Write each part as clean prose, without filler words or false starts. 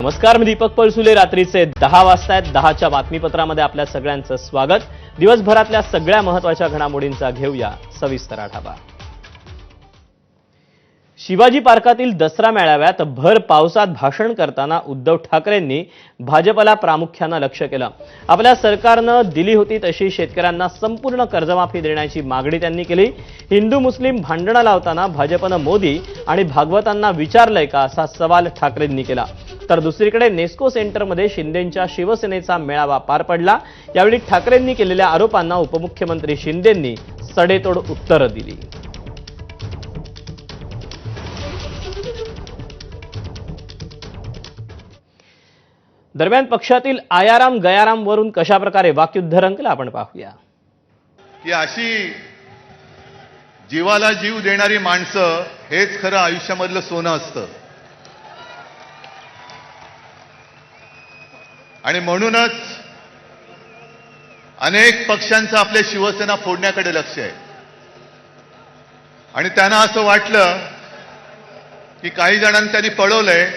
नमस्कार, मी दीपक पळसुले. रात्रीचे 10 वाजतायत. 10च्या बातमीपत्रामध्ये आपल्या सगळ्यांचं स्वागत. दिवसभरातल्या सगळ्या महत्त्वाच्या घडामोडींचा घेऊया सविस्तर आढावा. शिवाजी पार्कातील दसरा मेळाव्यात भर पावसात भाषण करताना उद्धव ठाकरेंनी भाजपला प्रामुख्यानं लक्ष केलं. आपल्या सरकारनं दिली होती तशी शेतकऱ्यांना संपूर्ण कर्जमाफी देण्याची मागणी त्यांनी केली. हिंदू मुस्लिम भांडणं लावताना भाजपनं मोदी आणि भागवतांना विचारलंय का, असा सवाल ठाकरेंनी केला. तर दुसरीकडे नेस्को सेंटरमध्ये शिंदेंच्या शिवसेनेचा मेळावा पार पडला. यावेळी ठाकरेंनी केलेल्या आरोपांना उपमुख्यमंत्री शिंदेंनी सडेतोड उत्तरं दिली. दरम्यान पक्षातील आयाराम गयाराम वरून कशा प्रकारे वाकयुद्ध रंगलं आपण पाहूया. की अशी जीवाला जीव देणारी माणसं हेच खरं आयुष्यामधलं सोनं असतं. आणि म्हणूनच अनेक पक्षांचं आपल्या शिवसेना फोडण्याकडे लक्ष आहे. आणि त्यांना असं वाटलं की काही जणांनी त्यांनी पळवलंय,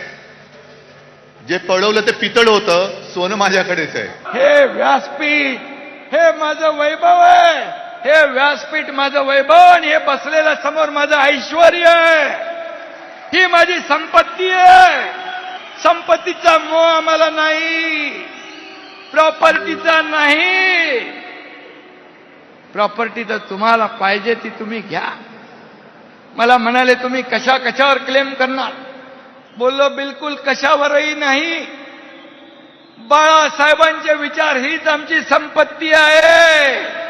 जे पळवलं ते पितळ होतं, सोनं माझ्याकडेच आहे. हे व्यासपीठ हे माझं वैभव आहे. हे व्यासपीठ माझं वैभव आणि हे बसलेलं समोर माझं ऐश्वर्य आहे. ही माझी संपत्ती आहे. संपत्तीचा मोह आम्हाला नाही, प्रॉपर्टीचा नाही. प्रॉपर्टी तर तुम्हाला पाहिजे ती तुम्ही घ्या. मला म्हणाले तुम्ही कशावर क्लेम करणार. बोललो बिलकुल कशावरही नाही. बाळासाहेबांचे विचार हीच आमची संपत्ती आहे.